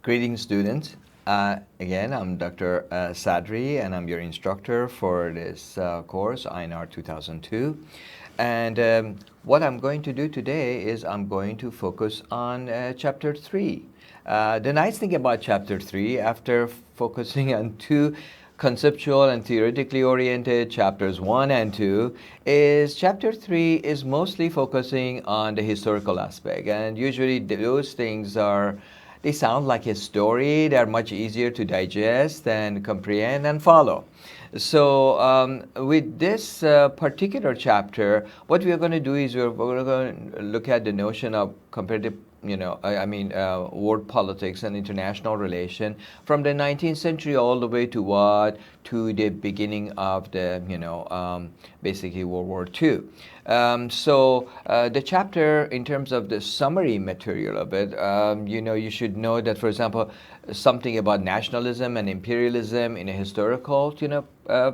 Greetings, students. Again, I'm Dr. Sadri, and I'm your instructor for this course, INR 2002. And what I'm going to do today is I'm going to focus on Chapter 3. The nice thing about Chapter 3, after focusing on two conceptual and theoretically oriented chapters 1 and 2, is Chapter 3 is mostly focusing on the historical aspect. And usually those things they sound like a story. They're much easier to digest and comprehend and follow. So with this particular chapter, what we are going to do is we're going to look at the notion of comparative, world politics and international relation from the 19th century all the way to what? To the beginning of the, basically World War II. So the chapter, in terms of the summary material of it, you should know that, for example, something about nationalism and imperialism in a historical,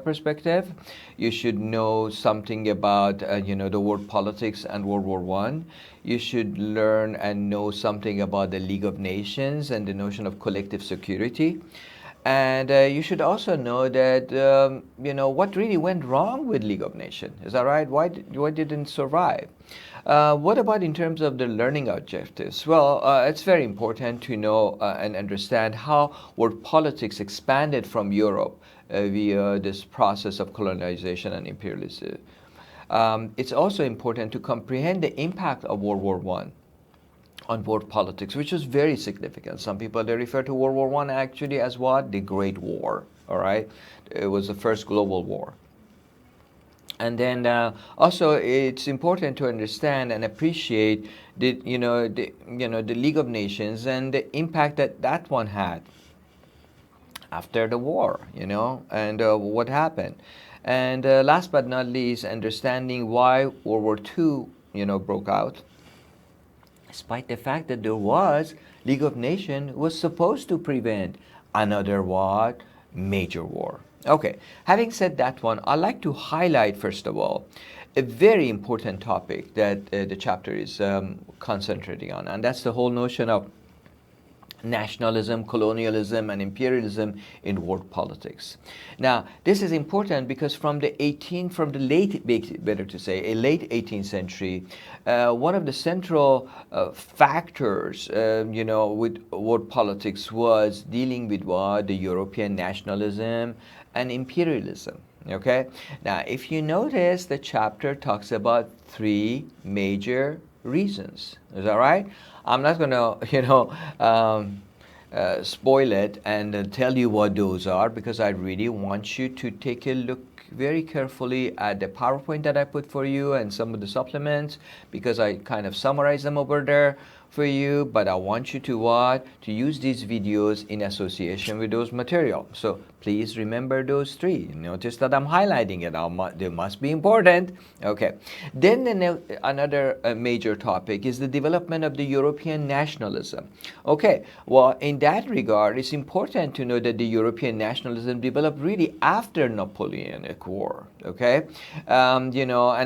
perspective. You should know something about, the world politics and World War I. You should learn and know something about the League of Nations and the notion of collective security. And you should also know that, what really went wrong with League of Nations. Is that right? Why didn't it survive? What about in terms of the learning objectives? Well, it's very important to know and understand how world politics expanded from Europe via this process of colonization and imperialism. It's also important to comprehend the impact of World War I on world politics, which is very significant. Some people, they refer to World War I actually as what? The Great War, all right? It was the first global war. And then also it's important to understand and appreciate the League of Nations and the impact that one had after the war, and what happened. And last but not least, understanding why World War II, broke out, despite the fact that there was League of Nations was supposed to prevent another what? Major war. Okay, having said that one, I'd like to highlight, first of all, a very important topic that the chapter is concentrating on, and that's the whole notion of nationalism, colonialism, and imperialism in world politics. Now, this is important because from the late 18th century, one of the central factors, with world politics was dealing with what? The European nationalism and imperialism. Okay? Now, if you notice, the chapter talks about three major reasons. Is that right? I'm not going to, spoil it and tell you what those are, because I really want you to take a look very carefully at the PowerPoint that I put for you and some of the supplements, because I kind of summarize them over there for you, but I want you to what? To use these videos in association with those material. So please remember those three. Notice that I'm highlighting it. They must be important. Okay. Then another major topic is the development of the European nationalism. Okay. Well, in that regard, it's important to know that the European nationalism developed really after Napoleonic War. Okay. And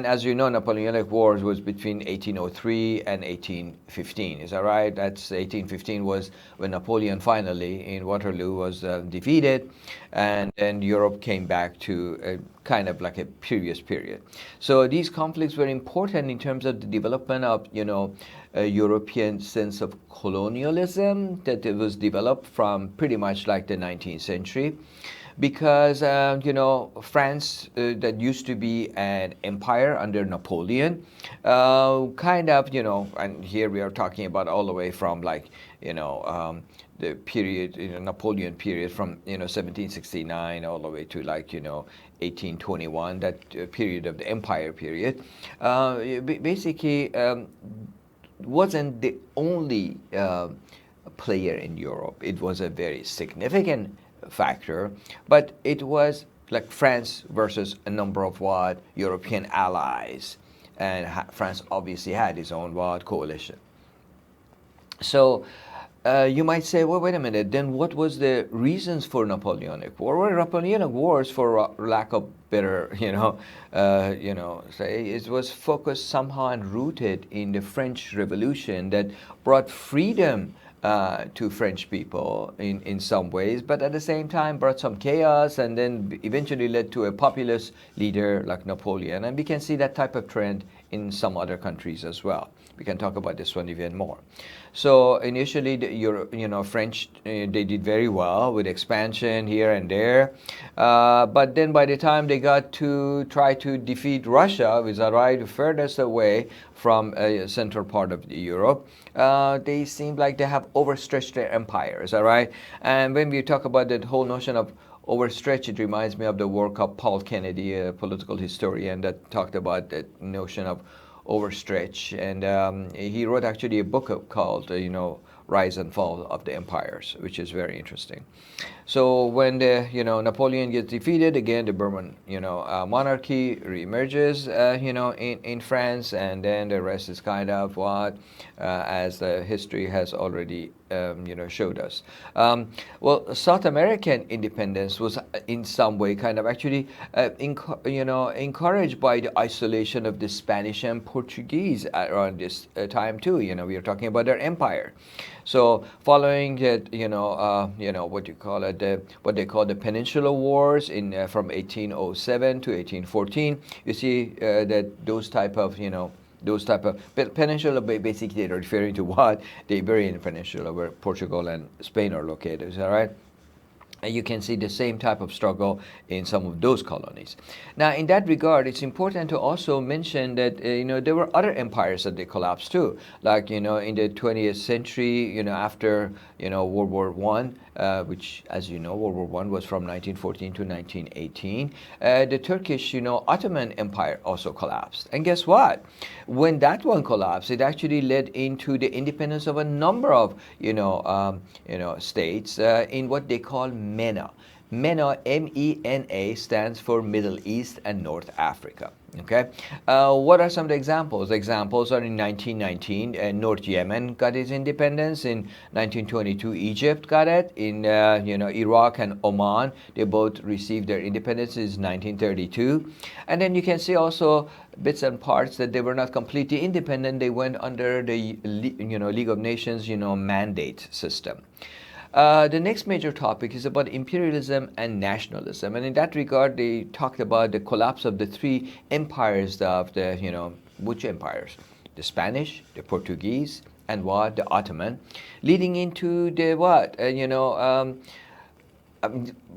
as you know, Napoleonic Wars was between 1803 and 1815. Is that right? That's 1815 was when Napoleon finally in Waterloo was defeated, and then Europe came back to a kind of like a previous period. So these conflicts were important in terms of the development of, a European sense of colonialism that it was developed from pretty much like the 19th century. Because, France, that used to be an empire under Napoleon, and here we are talking about all the way from the period, Napoleon period from, 1769 all the way to 1821, that period of the empire period, basically wasn't the only player in Europe. It was a very significant factor, but it was like France versus a number of European allies, and France obviously had its own coalition. So you might say, well, wait a minute, then what was the reasons for Napoleonic War? Well, Napoleonic Wars, for lack of better, say, it was focused somehow and rooted in the French Revolution that brought freedom to French people in some ways, but at the same time brought some chaos and then eventually led to a populist leader like Napoleon. And we can see that type of trend in some other countries as well. We can talk about this one even more. So initially, French, they did very well with expansion here and there. But then by the time they got to try to defeat Russia, which arrived the furthest away from a central part of Europe, they seemed like they have overstretched their empires, all right? And when we talk about that whole notion of overstretch, it reminds me of the work of Paul Kennedy, a political historian, that talked about that notion of overstretch. And he wrote actually a book called, Rise and Fall of the Empires, which is very interesting. So when Napoleon gets defeated, again the Bourbon monarchy reemerges in France, and then the rest is kind of what as the history has already showed us. Well, South American independence was in some way kind of actually encouraged by the isolation of the Spanish and Portuguese around this time too. We are talking about their empire. So following that, what you call it, what they call the Peninsular Wars from 1807 to 1814, you see that those type of peninsula, basically they're referring to what? The Iberian Peninsula, where Portugal and Spain are located, all right? And you can see the same type of struggle in some of those colonies. Now, in that regard, it's important to also mention that there were other empires that they collapsed too, like in the 20th century, after World War One, which, as you know, World War One was from 1914 to 1918. The Turkish, Ottoman Empire also collapsed. And guess what? When that one collapsed, it actually led into the independence of a number of states in what they call MENA. MENA, MENA, stands for Middle East and North Africa. Okay, what are some of the examples? Examples are in 1919, North Yemen got its independence. In 1922, Egypt got it. In Iraq and Oman, they both received their independence in 1932. And then you can see also bits and parts that they were not completely independent. They went under the League of Nations mandate system. The next major topic is about imperialism and nationalism, and in that regard, they talked about the collapse of the three empires of the, which empires? The Spanish, the Portuguese, and what? The Ottoman, leading into the what?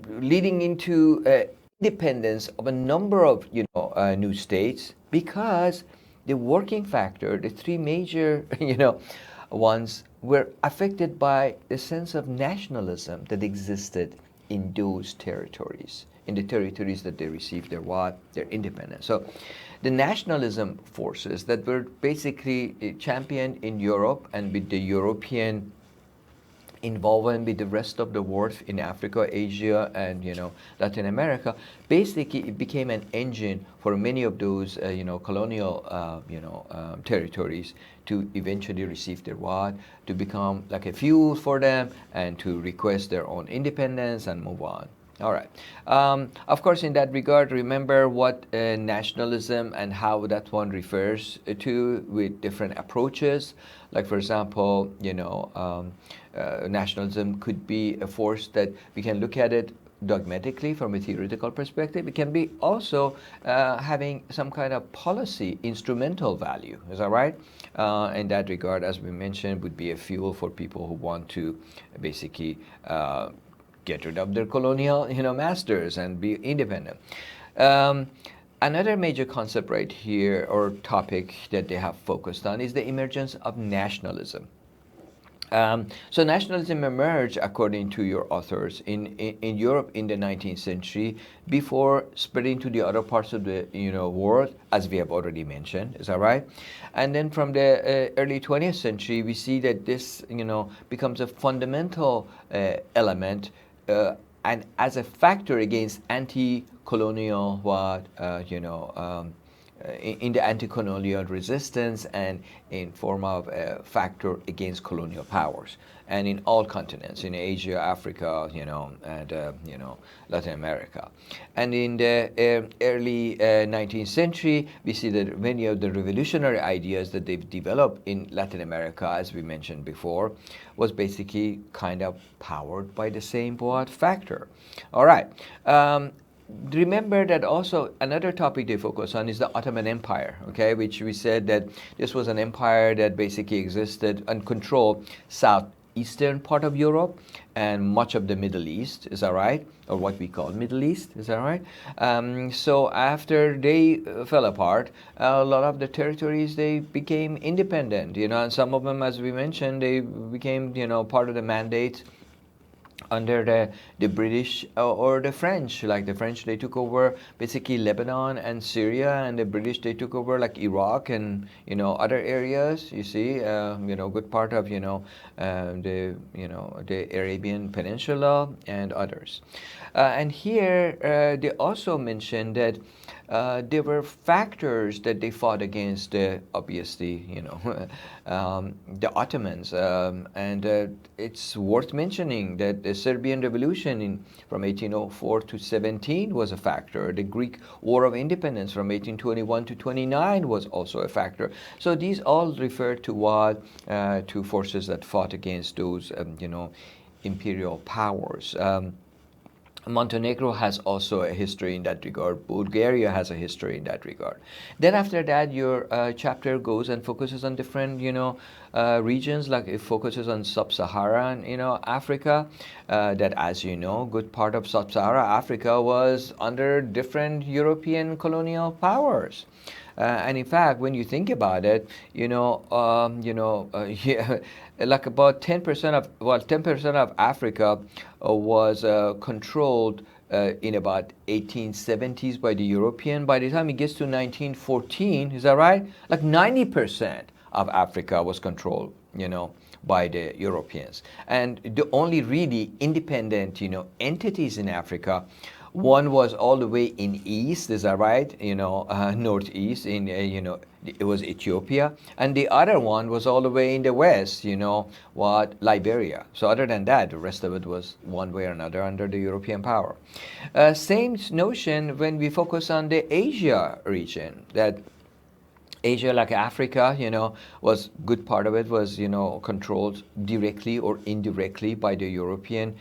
Leading into independence of a number of new states, because the working factor, the three major ones, were affected by the sense of nationalism that existed in those territories, in the territories that they received their independence. So the nationalism forces that were basically championed in Europe and with the European involvement with the rest of the world in Africa, Asia, and Latin America, basically it became an engine for many of those colonial territories to eventually receive their to become like a fuel for them and to request their own independence and move on. All right. Of course, in that regard, remember what nationalism and how that one refers to with different approaches. Like, for example, nationalism could be a force that we can look at it dogmatically from a theoretical perspective. It can be also having some kind of policy instrumental value. Is that right? In that regard, as we mentioned, would be a fuel for people who want to basically get rid of their colonial masters and be independent. Another major concept right here, or topic that they have focused on, is the emergence of nationalism. So nationalism emerged, according to your authors, in Europe in the 19th century before spreading to the other parts of the world, as we have already mentioned. Is that right? And then from the early 20th century, we see that this becomes a fundamental element and as a factor against anti-colonial in the anti-colonial resistance and in form of a factor against colonial powers, and in all continents, in Asia, Africa, and Latin America. And in the early 19th century, we see that many of the revolutionary ideas that they've developed in Latin America, as we mentioned before, was basically kind of powered by the same what factor. All right. Remember that also another topic they focus on is the Ottoman Empire, okay, which we said that this was an empire that basically existed and controlled southeastern part of Europe and much of the Middle East, is that right? Or what we call Middle East, is that right? So after they fell apart, a lot of the territories, they became independent, and some of them, as we mentioned, they became, part of the mandate under the British or the French. Like the French, they took over basically Lebanon and Syria, and the British, they took over like Iraq and other areas. You see, good part of the Arabian Peninsula and others. And here they also mentioned that there were factors that they fought against, obviously, the Ottomans. And it's worth mentioning that the Serbian Revolution from 1804 to 17 was a factor. The Greek War of Independence from 1821 to 29 was also a factor. So these all refer to what? To forces that fought against those, imperial powers. Montenegro has also a history in that regard. Bulgaria has a history in that regard. Then after that, your chapter goes and focuses on different, regions. Like it focuses on sub-Saharan, Africa. That, as you know, good part of sub-Saharan Africa was under different European colonial powers. And in fact, when you think about it, yeah, like about 10% of Africa was controlled in about 1870s by the European. By the time it gets to 1914, is that right? Like 90% of Africa was controlled, by the Europeans. And the only really independent, entities in Africa, one was all the way in east, is that right? Northeast in, it was Ethiopia. And the other one was all the way in the west, Liberia. So other than that, the rest of it was one way or another under the European power. Same notion when we focus on the Asia region, that Asia, like Africa, was good part of it was, controlled directly or indirectly by the European,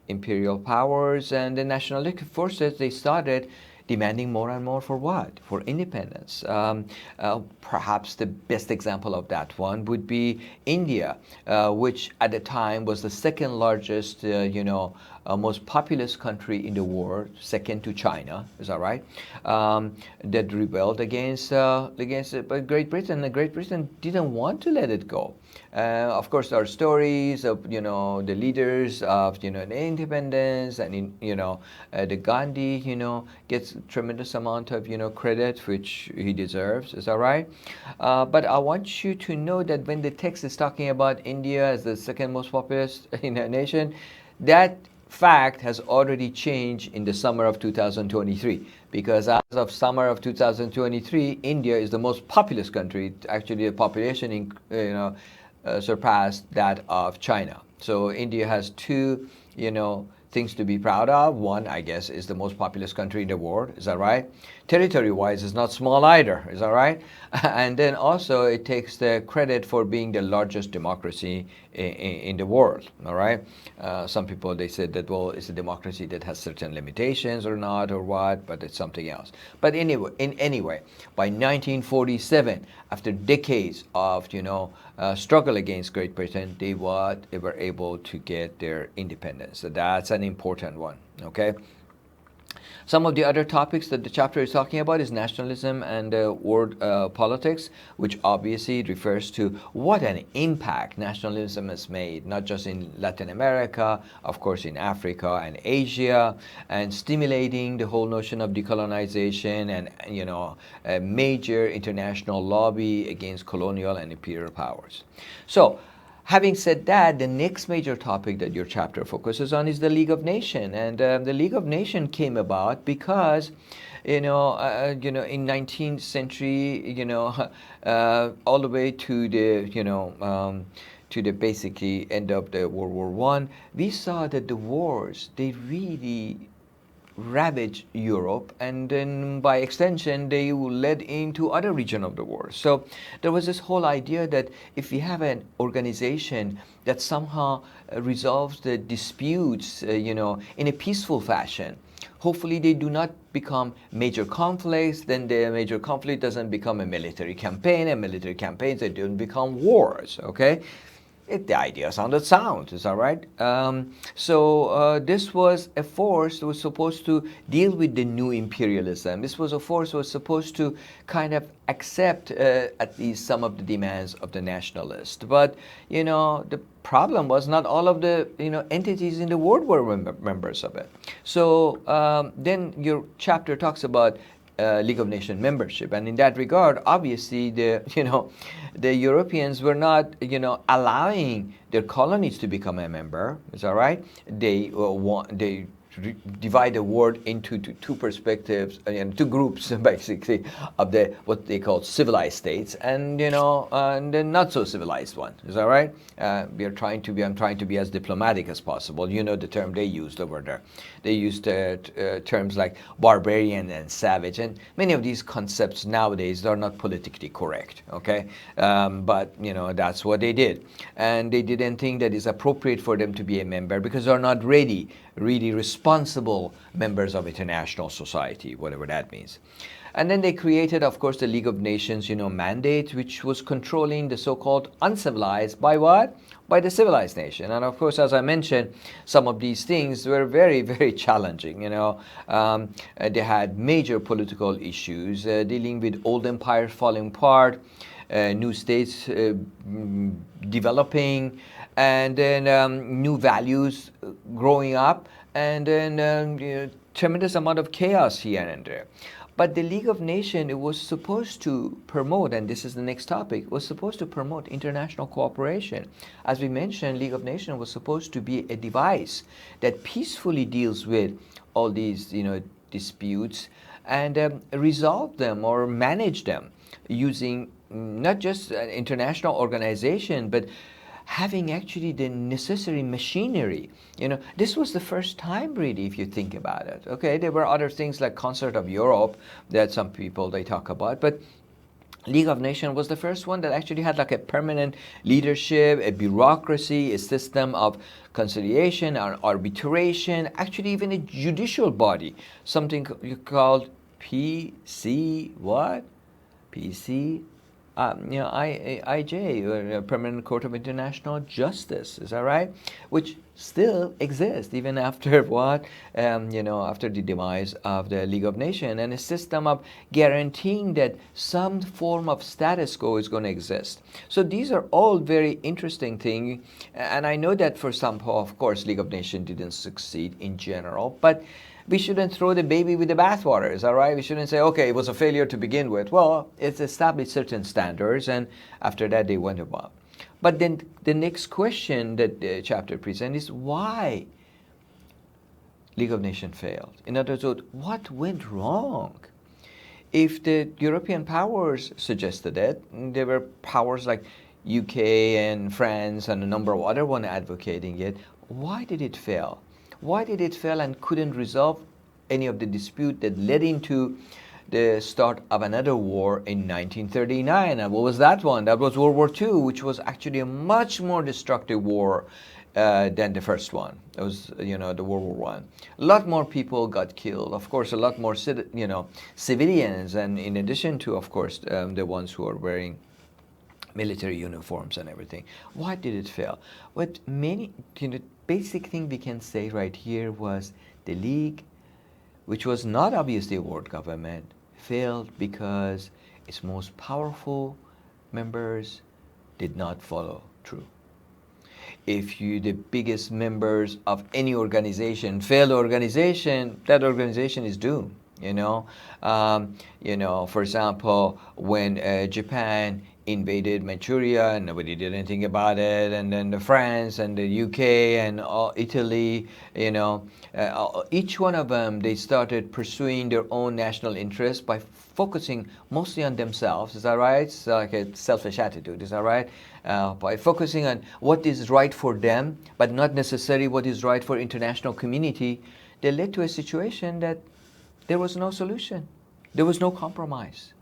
imperial powers, and the nationalistic forces. They started demanding more and more for what? For independence. Perhaps the best example of that one would be India, which at the time was the second largest, most populous country in the world, second to China, is that right? That rebelled against Great Britain. And Great Britain didn't want to let it go. Of course, there are stories of the leaders of the independence, and the Gandhi gets tremendous amount of credit, which he deserves. Is that right? But I want you to know that when the text is talking about India as the second most populous nation, that fact has already changed in the summer of 2023, because as of summer of 2023, India is the most populous country. Actually, the population surpassed that of China. So India has two things to be proud of. One, I guess, is the most populous country in the world. Is that right? Territory-wise, it's not small either. Is that right? And then also, it takes the credit for being the largest democracy in the world. All right? Some people, they said that, well, it's a democracy that has certain limitations or not or what, but it's something else. But anyway, by 1947, after decades of struggle against Great Britain, they were able to get their independence. So that's an important one. Okay. Some of the other topics that the chapter is talking about is nationalism and world politics, which obviously refers to what an impact nationalism has made, not just in Latin America, of course in Africa and Asia, and stimulating the whole notion of decolonization and a major international lobby against colonial and imperial powers. So Having said that, the next major topic that your chapter focuses on is the League of Nations, and the League of Nations came about because, in 19th century, all the way to the, to the basically end of the World War One, we saw that the wars they really ravaged Europe, and then by extension they led into other region of the world. So there was this whole idea that if we have an organization that somehow resolves the disputes, in a peaceful fashion, hopefully they do not become major conflicts, then the major conflict doesn't become a military campaign, and military campaigns, they don't become wars, okay? The idea sounded sound, is that right? This was a force that was supposed to deal with the new imperialism. This was a force that was supposed to kind of accept at least some of the demands of the nationalists. But, the problem was not all of the, entities in the world were members of it. So then your chapter talks about League of Nations membership, and in that regard, obviously, the Europeans were not, allowing their colonies to become a member. Is that right? They divide the world into two perspectives and two groups basically of the what they call civilized states and and the not so civilized one. Is that right? I'm trying to be as diplomatic as possible. The term they used over there. They used terms like barbarian and savage, and many of these concepts nowadays are not politically correct. Okay, but that's what they did, and they didn't think that it's appropriate for them to be a member because they're not really responsible members of international society, whatever that means. And then they created, of course, the League of Nations, mandate, which was controlling the so-called uncivilized by what? By the civilized nation. And of course, as I mentioned, some of these things were very, very challenging. They had major political issues dealing with old empires falling apart, new states developing, and then new values growing up, and then tremendous amount of chaos here and there. But the League of Nations, it was supposed to promote, and this is the next topic, was supposed to promote international cooperation. As we mentioned, League of Nations was supposed to be a device that peacefully deals with all these, disputes and resolve them or manage them using not just an international organization, but having actually the necessary machinery. This was the first time really, if you think about it. Okay, there were other things like Concert of Europe that some people they talk about, but League of Nations was the first one that actually had like a permanent leadership, a bureaucracy, a system of conciliation or arbitration, actually even a judicial body, something called PC what? PC IJ, Permanent Court of International Justice, is that right? Which still exists even after what, after the demise of the League of Nations, and a system of guaranteeing that some form of status quo is going to exist. So these are all very interesting things, and I know that for some, of course, League of Nations didn't succeed in general, but we shouldn't throw the baby with the bathwater, is that right? We shouldn't say, okay, it was a failure to begin with. Well, it's established certain standards, and after that they went above. But then the next question that the chapter presents is why League of Nations failed. In other words, what went wrong? If the European powers suggested it, there were powers like UK and France and a number of other ones advocating it, why did it fail? Why did it fail and couldn't resolve any of the dispute that led into the start of another war in 1939? And what was that one? That was World War II, which was actually a much more destructive war than the first one. It was, the World War I. A lot more people got killed. Of course, a lot more, civilians, and in addition to, of course, the ones who are wearing military uniforms and everything. Why did it fail? What many, basic thing we can say right here was the League, which was not obviously a world government, failed because its most powerful members did not follow through. If the biggest members of any organization fail the organization, that organization is doomed. For example, when Japan invaded Manchuria and nobody did anything about it, and then the France and the UK and Italy, each one of them, they started pursuing their own national interests by focusing mostly on themselves. Is that right? It's like a selfish attitude. Is that right? By focusing on what is right for them, but not necessarily what is right for international community, they led to a situation that there was no solution. There was no compromise.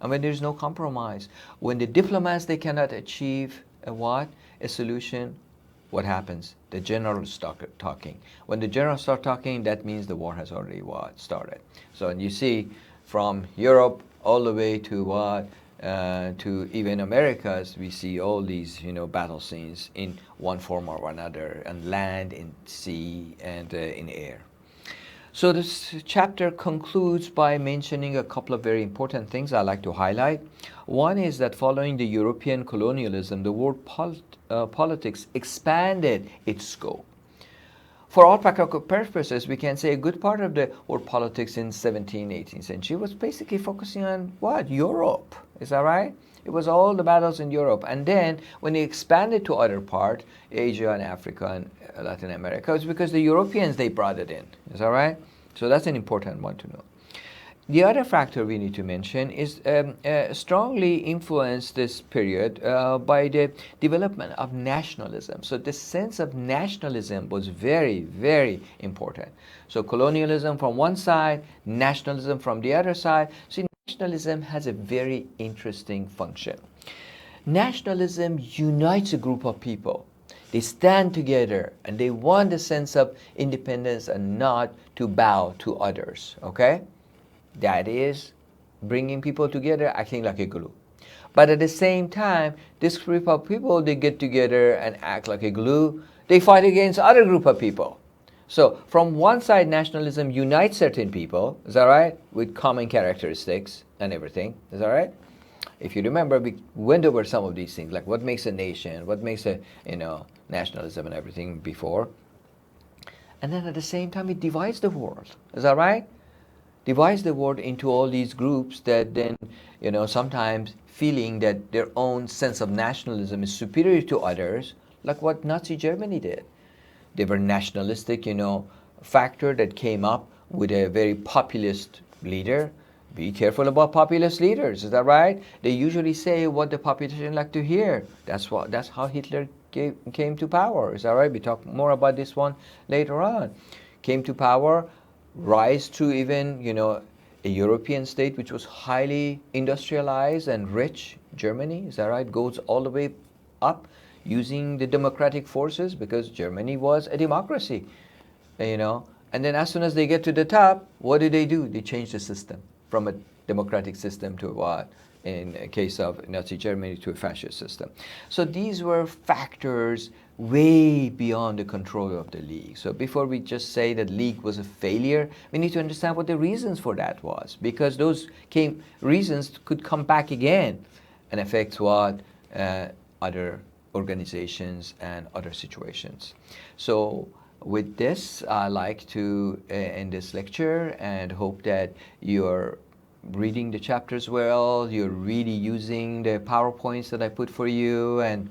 And when there's no compromise, when the diplomats, they cannot achieve a what? A solution, what happens? The generals start talking. When the generals start talking, that means the war has already what? Started. So and you see from Europe all the way to what? To even Americas, we see all these, battle scenes in one form or another, on land, in sea, and in air. So this chapter concludes by mentioning a couple of very important things I like to highlight. One is that following the European colonialism, the world politics expanded its scope. For all practical purposes, we can say a good part of the world politics in 17th, 18th century was basically focusing on what? Europe. Is that right? It was all the battles in Europe. And then when it expanded to other parts, Asia and Africa and Latin America, it's because the Europeans, they brought it in. Is that right? So that's an important one to know. The other factor we need to mention is strongly influenced this period by the development of nationalism. So the sense of nationalism was very, very important. So colonialism from one side, nationalism from the other side. So nationalism has a very interesting function. Nationalism unites a group of people. They stand together and they want the sense of independence and not to bow to others. Okay? That is bringing people together, acting like a glue. But at the same time, this group of people, they get together and act like a glue. They fight against other group of people. So from one side, nationalism unites certain people, is that right? With common characteristics and everything, is that right? If you remember, we went over some of these things, like what makes a nation, what makes a, nationalism and everything before. And then at the same time, it divides the world, is that right? Divides the world into all these groups that then, sometimes feeling that their own sense of nationalism is superior to others, like what Nazi Germany did. They were nationalistic, factor that came up with a very populist leader. Be careful about populist leaders, is that right? They usually say what the population like to hear. That's how Hitler came to power, is that right? We talk more about this one later on. Came to power, rise to even, a European state which was highly industrialized and rich, Germany, is that right? Goes all the way up using the democratic forces because Germany was a democracy, And then as soon as they get to the top, what do? They change the system from a democratic system to what? In a case of Nazi Germany, to a fascist system. So these were factors way beyond the control of the League. So before we just say that League was a failure, we need to understand what the reasons for that was, because those reasons could come back again and affect what? Other organizations and other situations. So with this, I'd like to end this lecture and hope that you're reading the chapters well, you're really using the PowerPoints that I put for you and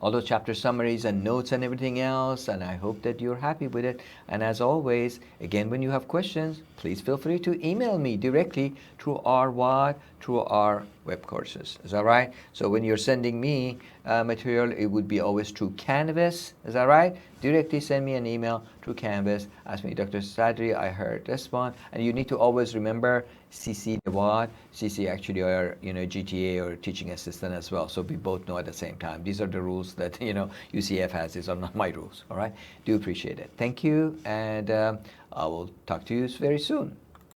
all those chapter summaries and notes and everything else, and I hope that you're happy with it. And as always, again, when you have questions, please feel free to email me directly through our web courses. Is that right? So when you're sending me material, it would be always through Canvas. Is that right? Directly send me an email through Canvas. Ask me, Dr. Sadri, I heard this one. And you need to always remember CC the what? CC actually are, GTA or teaching assistant as well. So we both know at the same time. These are the rules that, UCF has. These are not my rules. All right? Do appreciate it. Thank you. And I will talk to you very soon.